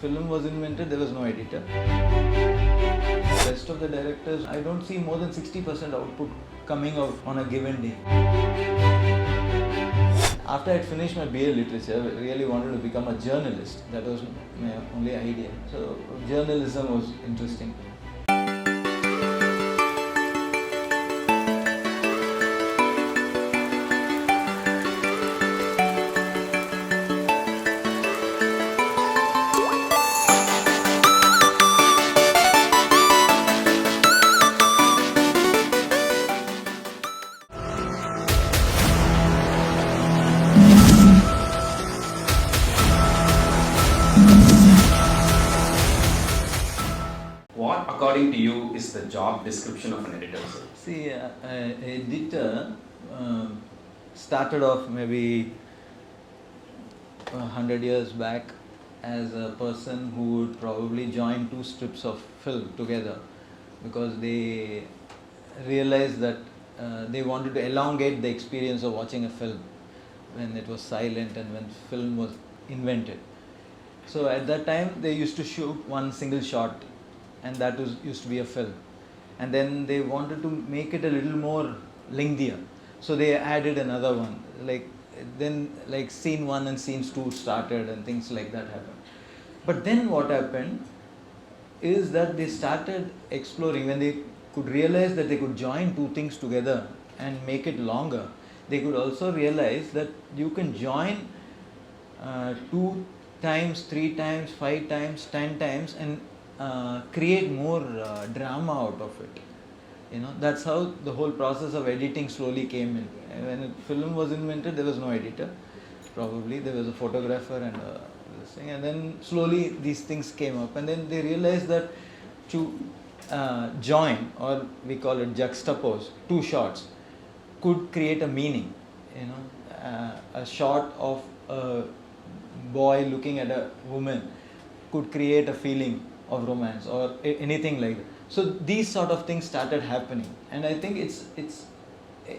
Film was invented, there was no editor. The rest of the directors, I don't see more than 60% output coming out on a given day. After I had finished my BA literature, I really wanted to become a journalist. That was my only idea. So journalism was interesting. What, according to you, is the job description of an editor? See, an editor started off maybe 100 years back as a person who would probably join two strips of film together because they realized that they wanted to elongate the experience of watching a film when it was silent and when film was invented. So at that time they used to shoot one single shot and that used to be a film. And then they wanted to make it a little more lengthier. So they added another one. Then scene 1 and scenes 2 started and things like that happened. But then what happened is that they started exploring. When they could realize that they could join two things together and make it longer, they could also realize that you can join 2 times, 3 times, 5 times, 10 times and create more drama out of it. That's how the whole process of editing slowly came in. When film was invented, there was no editor. Probably there was a photographer and this thing, and then slowly these things came up, and then they realized that to join, or we call it juxtapose, two shots could create a meaning. A shot of a boy looking at a woman could create a feeling of romance or anything like that. So these sort of things started happening, and I think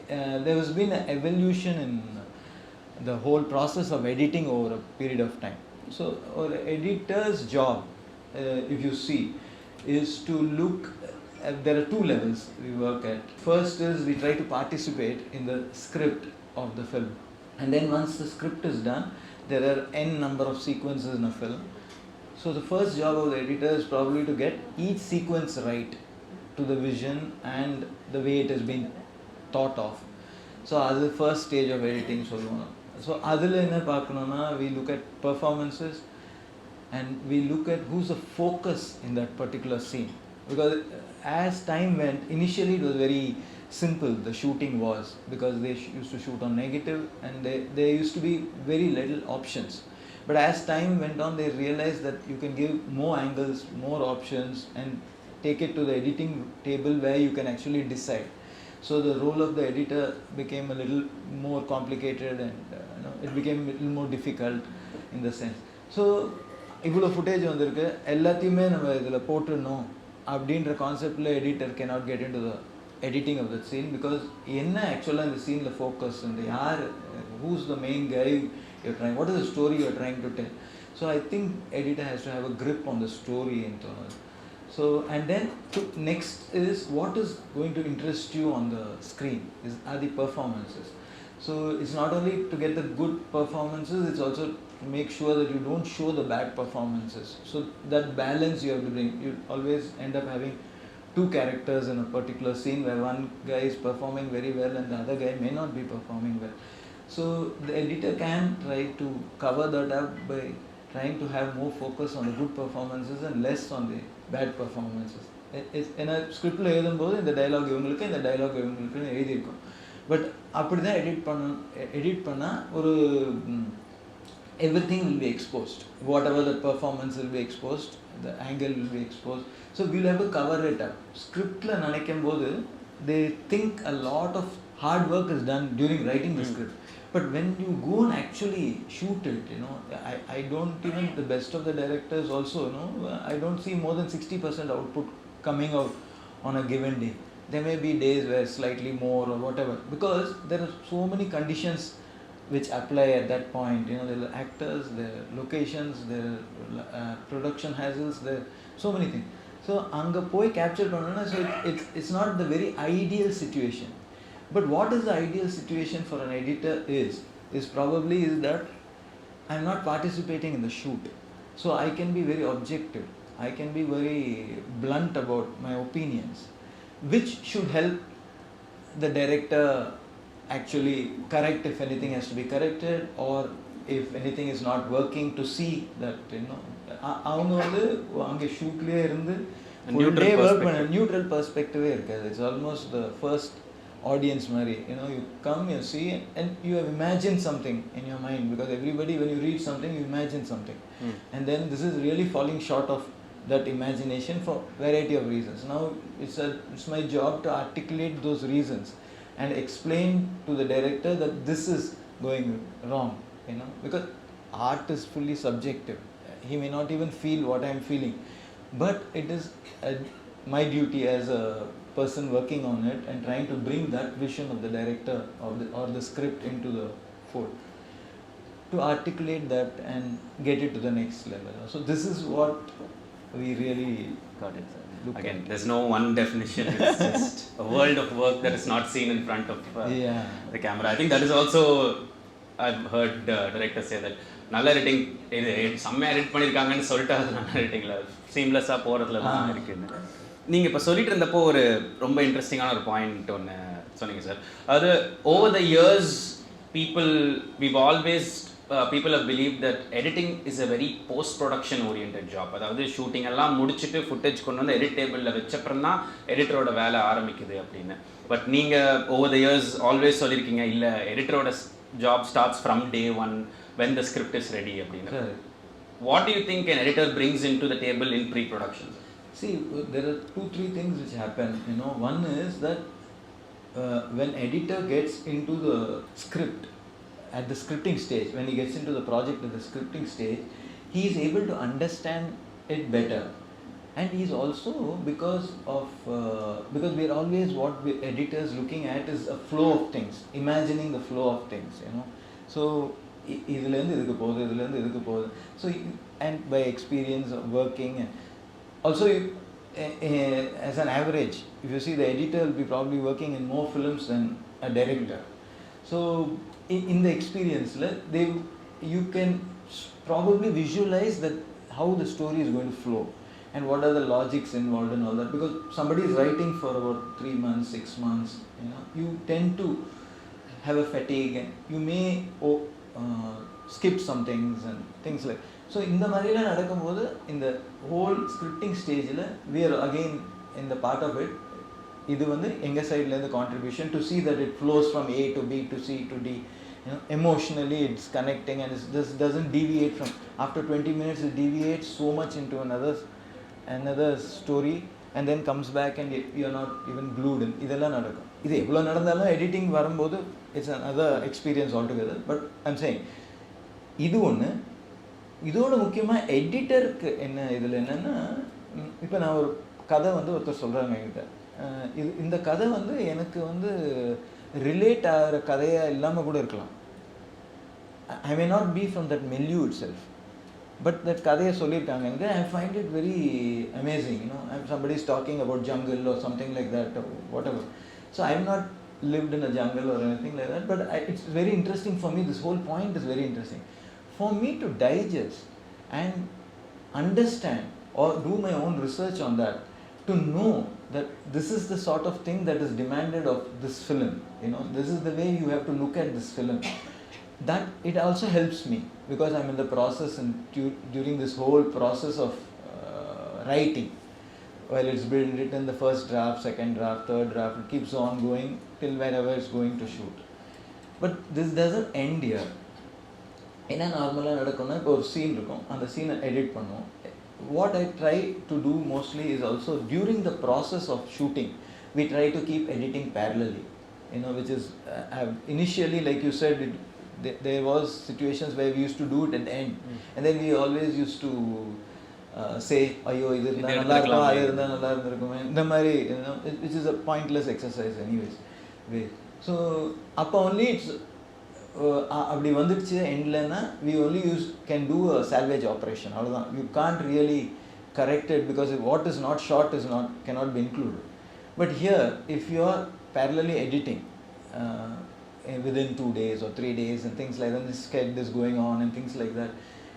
there has been an evolution in the whole process of editing over a period of time. So our editor's job, if you see, is to look at, there are two levels we work at. First is we try to participate in the script of the film, and then once the script is done, there are n number of sequences in a film. So the first job of the editor is probably to get each sequence right to the vision and the way it has been thought of. So that's the first stage of editing. So we look at performances and we look at who's the focus in that particular scene. Because as time went, initially it was very simple, the shooting was, because they used to shoot on negative and there used to be very little options. But as time went on, they realized that you can give more angles, more options, and take it to the editing table where you can actually decide. So the role of the editor became a little more complicated, and it became a little more difficult in the sense. So இவ்வளோ footage வந்திருக்கு, எல்லாத்தையுமே நம்ம இதில் போட்டுடணும் அப்படின்ற கான்செப்டில் editor cannot get into the editing of that scene, because என்ன ஆக்சுவலாக இந்த சீனில் ஃபோக்கஸ் வந்து யார், who's the main guy you're trying, what is the story you're trying to tell. So I think editor has to have a grip on the story internal. So, and then next is what is going to interest you on the screen are the performances. So it's not only to get the good performances, it's also to make sure that you don't show the bad performances. So that balance you have to bring. You always end up having two characters in a particular scene where one guy is performing very well and the other guy may not be performing well. So the editor can try to cover that up by trying to have more focus on the good performances and less on the bad performances. ஏன்னா ஸ்கிரிப்டில் எழுதும்போது இந்த dialogue இவங்களுக்கு, இந்த dialogue இவங்களுக்குன்னு எழுதியிருக்கோம். But அப்படி தான் edit பண்ணால் ஒரு everything will be exposed. Whatever the performance will be exposed, the angle will be exposed. So we'll have to cover it up. Scriptல நினைக்கும் போது they think a lot of hard work is done during writing the script. But when you go and actually shoot it, I don't even, the best of the directors also, I don't see more than 60% output coming out on a given day. There may be days where slightly more or whatever, because there are so many conditions which apply at that point. You know, there are actors, there are locations, there are production hassles, there are so many things. So அங்கே போய் capture பண்ணணும்னா, so it's not the very ideal situation. But what is the ideal situation for an editor is probably is that I'm not participating in the shoot. So I can be very objective. I can be very blunt about my opinions, which should help the director actually correct if anything has to be corrected, or if anything is not working, to see that, you know, அவங்க வந்து அங்கே ஷூட்லேயே இருந்து full day work பண்ண neutral பெர்ஸ்பெக்டிவே இருக்காது. It's almost the first audience மாதிரி. You know, you come, you see, and you have imagined something in your mind, because everybody, when you read something, you imagine something. And then this is really falling short of that imagination for variety of reasons. Now it's my job to articulate those reasons and explain to the director that this is going wrong, you know, because art is fully subjective. He may not even feel what I am feeling, but it is my duty as a person working on it and trying to bring that vision of the director or the script into the fold, to articulate that and get it to the next level. So this is what we really got it. Again, there's no one definition. It's just a world of work that is not seen in front of the camera. I think that is also, I've heard directors say that நல்ல editing இது செம்மையாக edit பண்ணியிருக்காங்கன்னு சொல்லிட்டு அது நல்ல எடிட்டிங்கில் சீம்லெஸ்ஸாக போகிறதுல தான் இருக்குதுன்னு நீங்கள் இப்போ சொல்லிட்டு இருந்தப்போ ஒரு ரொம்ப இன்ட்ரெஸ்டிங்கான ஒரு பாயிண்ட் ஒன்று சொன்னீங்க சார். அது over the years we've always people have believed that editing is a very post production oriented job. அதாவது ஷூட்டிங் எல்லாம் முடிச்சுட்டு ஃபுட்டேஜ் கொண்டு வந்து எடிட் டேபிளில் வச்சப்பறம் தான் எடிட்டரோட வேலை ஆரம்பிக்குது அப்படின்னு. பட் நீங்கள் ஓவர் த இயர்ஸ் ஆல்வேஸ் சொல்லியிருக்கீங்க, இல்லை, எடிட்டரோட job starts from day one when the script is ready அப்படின்னா. What do you think an editor brings into the table in pre-production? See, there are 2-3 things which happen. You know, one is that when editor gets into the script at the scripting stage, when he gets into the project at the scripting stage, he is able to understand it better. And he is also, because we are always, what we editors looking at is a flow of things, imagining the flow of things, you know. So இதுலேருந்து இதுக்கு போகுது, இதுலேருந்து இதுக்கு போகுது. So, and by experience of working, and also as an average, if you see, the editor will be probably working in more films than a director. So in the experience, you can probably visualize that how the story is going to flow and what are the logics involved and all that, because somebody is writing for about 3 months, 6 months, you know, you tend to have a fatigue and you may skip some things and things like. So இந்த மாதிரிலாம் நடக்கும்போது, in the whole scripting stageல we are again in the part of it, இது வந்து எங்க சைடுல இருந்து contribution to see that it flows from A to B to C to D. You know, emotionally it's connecting, and it just doesn't deviate from, after 20 minutes it deviates so much into another story, and then comes back and you're not even glued in. இதெல்லாம் நடக்கும். இது எவ்வளோ நடந்தாலும் editing வரும்போது it's another experience altogether. But I'm saying, இது ஒன்று. இதோட முக்கியமாக எடிட்டருக்கு என்ன இதில் என்னென்னா, இப்போ நான் ஒரு கதை வந்து ஒருத்தர் சொல்கிறாங்க என்கிட்ட, இந்த கதை வந்து எனக்கு வந்து ரிலேட் ஆகிற கதையாக இல்லாமல் கூட இருக்கலாம். I may not be from that milieu itself, but that கதையை சொல்லியிருக்காங்க என்கிட்ட. I find it very amazing, you know. Somebody is talking about jungle or something like that, or whatever. So I have not lived in a jungle or anything like that, but it's very interesting for me. This whole point is very interesting for me to digest and understand or do my own research on that, to know that this is the sort of thing that is demanded of this film, you know. This is the way you have to look at this film. That it also helps me, because I'm in the process, and during this whole process of writing, while it's been written, the first draft, second draft, third draft, it keeps on going till whenever it's going to shoot. But this doesn't end here. என்ன நார்மலாக நடக்கும்னா, இப்போ ஒரு scene இருக்கும், அந்த சீனை edit பண்ணுவோம். What I try to do mostly is also during the process of shooting, we try to keep editing parallelly, you know, which is initially, like you said, there was situations where we used to do it at the end, and then we always used to say, ஐயோ இது இருந்தால் நல்லா இருக்கும், அது இருந்தால் நல்லா இருந்திருக்குமே, இந்த மாதிரி, you know, which is a pointless exercise anyways. So அப்போ only it's அப்படி வந்துடுச்சு எண்ட்லன்னா we only can do a salvage operation. அவ்வளோதான். You can't really correct it because what is not shot cannot be included. But here, if you are parallelly editing within 2 days or 3 days and things like that, this sketch is going on and things like that,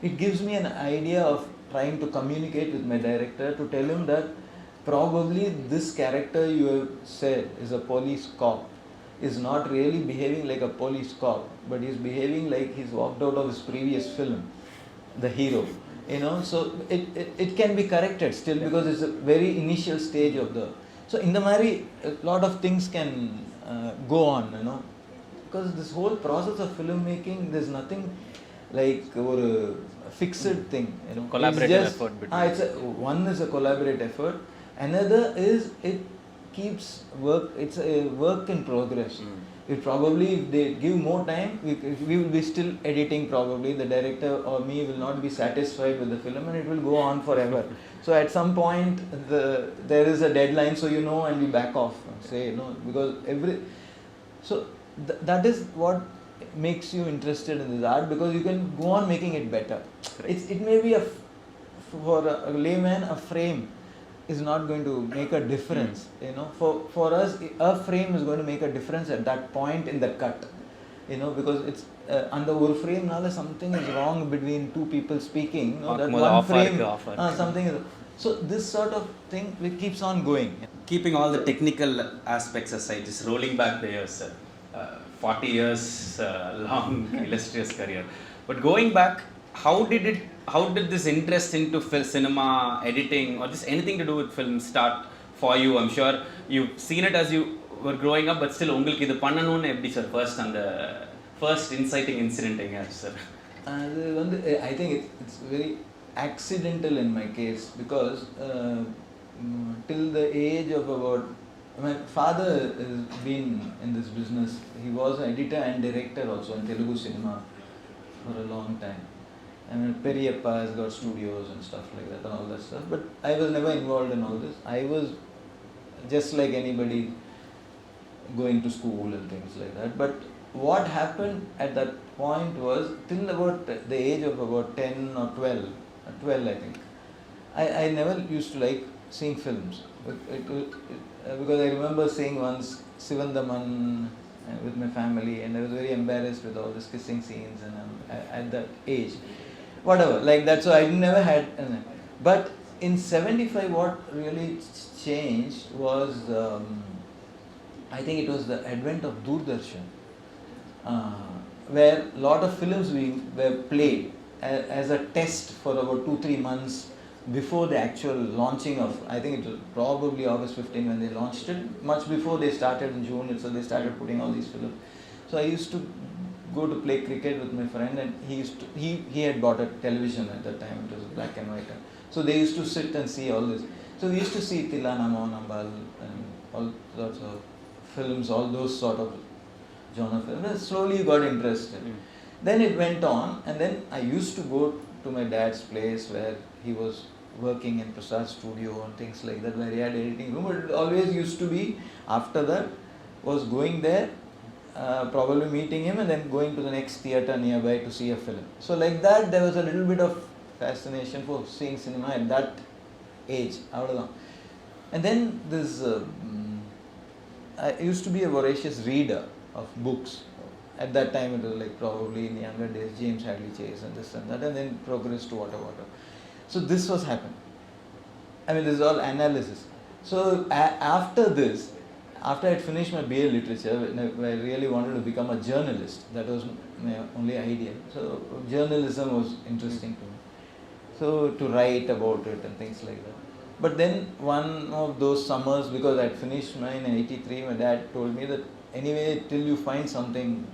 it gives me an idea of trying to communicate with my director to tell him that probably this character you have said is a police cop is not really behaving like a police cop, but he's behaving like he's walked out of his previous film, the hero. So it can be corrected still because it's a very initial stage of the. So in the Mari, a lot of things can go on, because this whole process of filmmaking, there's nothing like a fixed thing, Collaborative effort between. One is a collaborative effort, another is it keeps work. It's a work in progress. It probably, if they give more time, we will be still editing. Probably the director or me will not be satisfied with the film, and it will go on forever. So at some point, there is a deadline, so and we back off. Say because so that is what makes you interested in this art, because you can go on making it better. It may be for a layman, a frame is not going to make a difference. For us, a frame is going to make a difference at that point in the cut, because it's under one frame now something is wrong between two people speaking, that one frame something is. So this sort of thing keeps on going. Keeping all the technical aspects aside, just rolling back the years, 40 years long illustrious career, but going back, how did this interest into cinema, editing, or just anything to do with film start for you? I'm sure you've seen it as you were growing up, but still உங்களுக்கு இது பண்ணணும்னு எப்படி sir first inciting incident எங்க ஆச்சு sir? அது I think it's very accidental in my case, because till the age of about, my father has been in this business. He was an editor and director also in Telugu cinema for a long time. Periyappa has got studios and stuff like that and all that stuff, but I was never involved in all this. I was just like anybody, going to school and things like that. But what happened at that point was, till about the age of about 10 or 12 I think, I never used to like seeing films. Because I remember seeing once Sivandaman with my family, and I was very embarrassed with all these kissing scenes, and at that age, whatever, like that. So I never had. But in 75, what really changed was, I think it was the advent of Doordarshan, where a lot of films were played as a test for about 2-3 months before the actual launching of, I think it was probably August 15 when they launched it. Much before they started in June, so they started putting all these films. So I used to go to play cricket with my friend, and he had bought a television at that time. It was black and white. So they used to sit and see all this. So we used to see Tillanamo, Nambal, and all sorts of films, all those sort of genre films. And slowly got interested. Then it went on, and then I used to go to my dad's place where he was working in Prasad studio and things like that, where he had editing room. But it always used to be, after that, was going there, probably meeting him, and then going to the next theatre nearby to see a film. So like that, there was a little bit of fascination for seeing cinema at that age. And then this, I used to be a voracious reader of books. At that time, it was like probably in younger days, James Hadley Chase and this and that, and then progressed to water. So this was happening. I mean, this is all analysis. So after this, after I had finished my BA literature, I really wanted to become a journalist. That was my only idea. So journalism was interesting to me. So to write about it and things like that. But then one of those summers, because I had finished mine in 83, my dad told me that anyway, till you find something.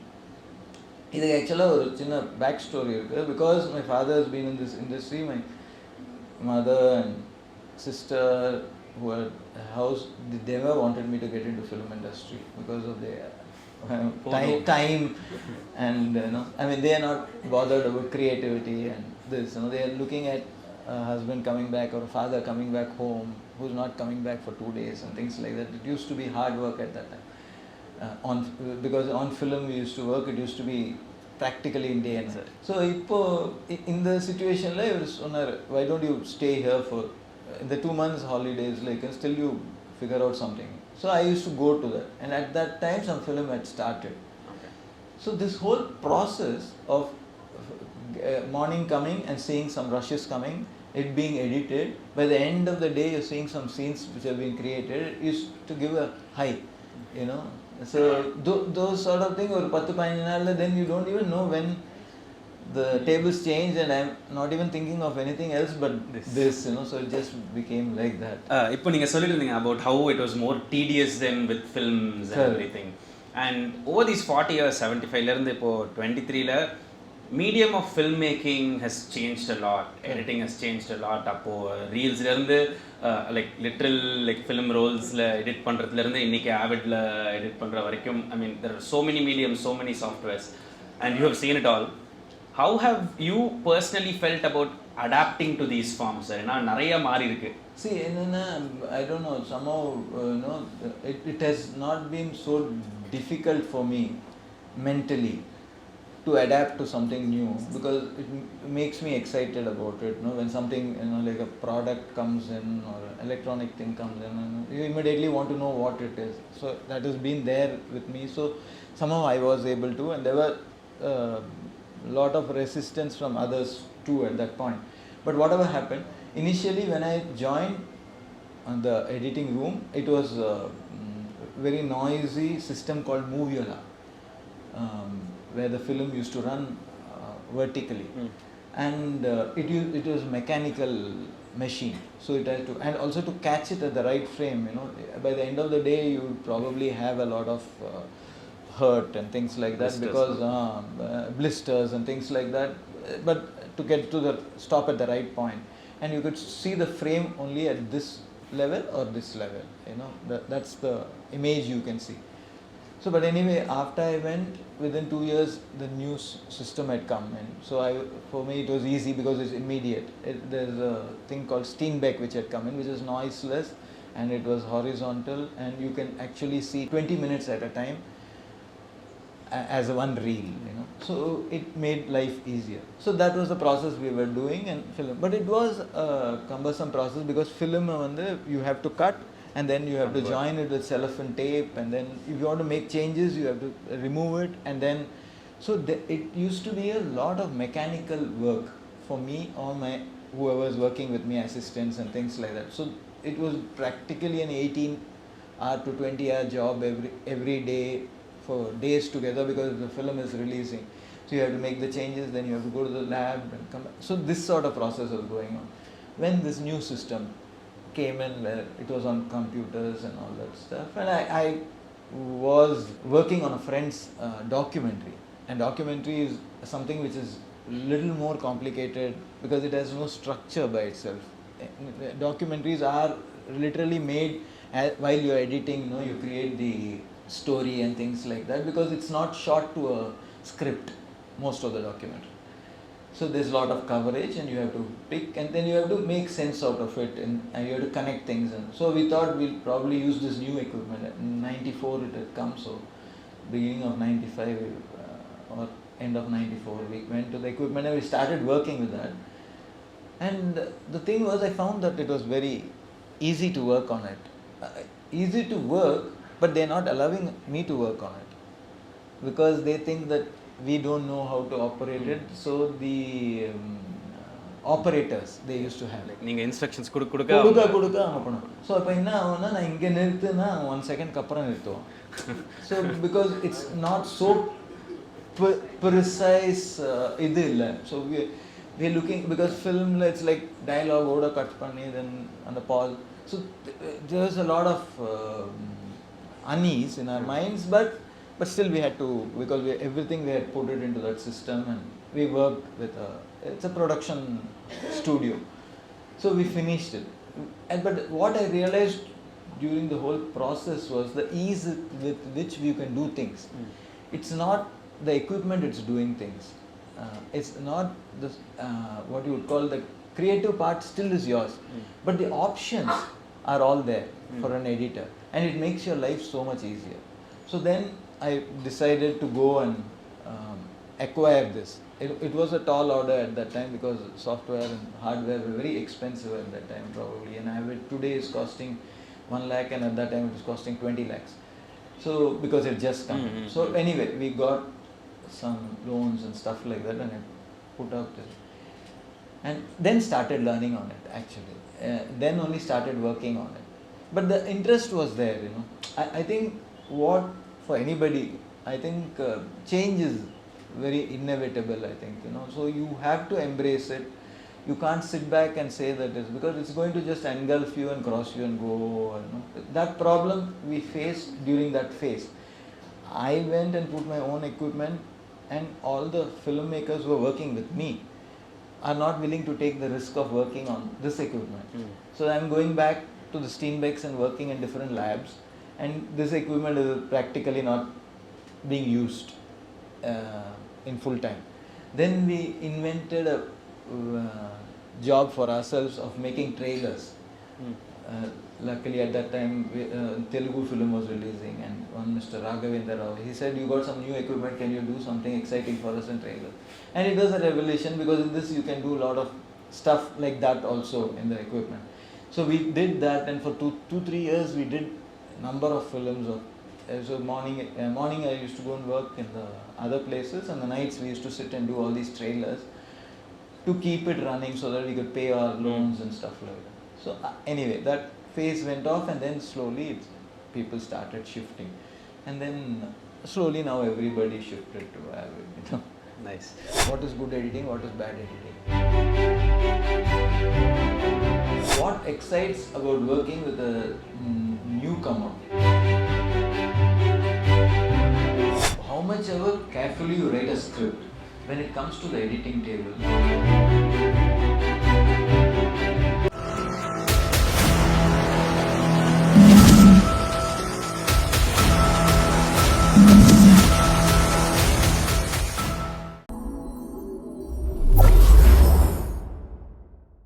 This is actually a back story, because my father has been in this industry. My mother and sister who had a house, they never wanted me to get into film industry because of their time and I mean, they are not bothered about creativity and this. They are looking at a husband coming back or a father coming back home who's not coming back for 2 days and things like that. It used to be hard work at that time. Because on film we used to work, it used to be practically in day and night. So in the situation like why don't you stay here for in the 2 months holidays, like still you figure out something. So I used to go to that, and at that time some film had started. Okay. So this whole process of morning coming and seeing some rushes coming, it being edited, by the end of the day you're seeing some scenes which have been created, is to give a high, you know. So those sort of things, or 10-15 நாள்ல, then you don't even know when the tables change, and I'm not even thinking of anything else but this, you know. So it just became like that. இப்போ நீங்க சொல்லிட்டு இருந்தீங்க about how it was more tedious than with films and everything, and over these 40 years, 75 ல இருந்து இப்போ 23 ல medium of filmmaking has changed a lot. Editing has changed a lot. அப்போ reels ல இருந்து like literal like film rolls ல edit பண்றதுல இருந்து இன்னைக்கு avid ல edit பண்ற வரைக்கும், I mean there are so many mediums, so many softwares, and you have seen it all. How have you personally felt about adapting to these forms? ஏன்னா நிறைய மாறி இருக்கு. See, I don't know, somehow it has not been so difficult for me mentally to adapt to something new, because it makes me excited about it. You know, when something, you know, like a product comes in or an electronic thing comes in, you immediately want to know what it is. So that has been there with me. So somehow I was able to, and there were lot of resistance from others too at that point. But whatever happened, initially when I joined the editing room, it was a very noisy system called Moviola, where the film used to run vertically, and it was mechanical machine, so it had to, and also to catch it at the right frame, you know. By the end of the day you would probably have a lot of hurt and things like that, blisters, because blisters and things like that, but to get to the stop at the right point, and you could see the frame only at this level or this level, you know. That's the image you can see. So but anyway, after I went, within 2 years the new system had come in. So for me it was easy because it's immediate. There's a thing called Steenbeck which had come in, which is noiseless, and it was horizontal, and you can actually see 20 minutes at a time as a one reel, you know. So it made life easier. So that was the process we were doing, and film. But it was a cumbersome process, because film you have to cut, and then you have to join it with cellophane tape, and then if you want to make changes you have to remove it, and then so it used to be a lot of mechanical work for me or whoever was working with me, assistants and things like that. So it was practically an 18-hour to 20-hour job every day for days together, because the film is releasing. So you have to make the changes, then you have to go to the lab and come back. So this sort of process was going on. When this new system came in, where it was on computers and all that stuff, and I was working on a friend's documentary, and documentary is something which is little more complicated because it has no structure by itself. Documentaries are literally made while you are editing, you know, you create the story and things like that, because it's not shot to a script, most of the documentary. So there's a lot of coverage, and you have to pick, and then you have to make sense out of it, and you have to connect things. And so we thought we'll probably use this new equipment. In 94 it had come, so beginning of 95 or end of 94 we went to the equipment and we started working with that. And the thing was, I found that it was very easy to work on it. Easy to work, but they're not allowing me to work on it, because they think that we don't know how to operate it. So the operators they used to have, like நீங்க instructions கொடுக்க அவங்க பண்ணணும். So அப்போ என்ன ஆகும்னா, நான் இங்கே நிறுத்துனா 1 second அப்புறம் நிறுத்துவோம். So because it's not so precise இது இல்லை. So we're looking, because film it's like dialogue ஓட கட் பண்ணி then அந்த pause. So there's a lot of unease in our minds, but still we had to, because everything we had put it into that system, and we worked with it's a production studio. So we finished it. But what I realized during the whole process was the ease with which we can do things. It's not the equipment it's doing things. It's not this what you would call the creative part still is yours, but the options are all there for an editor, and it makes your life so much easier. So then I decided to go and acquire this. It was a tall order at that time because software and hardware were very expensive at that time probably. And average today is costing 1 lakh and at that time it was costing 20 lakhs. So because it just come. So anyway, we got some loans and stuff like that and I put up this. And then started learning on it actually. Then only started working on it. But the interest was there, you know. I think what for anybody, I think change is very inevitable, I think, you know. So you have to embrace it. You can't sit back and say that it's because it's going to just engulf you and cross you and go. You know. That problem we faced during that phase. I went and put my own equipment and all the filmmakers who are working with me are not willing to take the risk of working on this equipment. So I'm going back to the Steenbecks and working in different labs, and this equipment is practically not being used in full time. Then we invented a job for ourselves of making trailers. Luckily at that time Telugu film was releasing and one Mr. Raghavendra Rao, he said, you got some new equipment, can you do something exciting for us in trailer? And it was a revelation because in this you can do a lot of stuff like that also in the equipment. So we did that and for 2-3 years we did number of films. So morning I used to go and work in the other places and the nights we used to sit and do all these trailers to keep it running so that we could pay our loans and stuff like that. So anyway, that phase went off and then slowly people started shifting. And then slowly now everybody shifted to have it, you know. Nice. What is good editing, what is bad editing. What excites about working with a newcomer? How much ever carefully you write a script, when it comes to the editing table,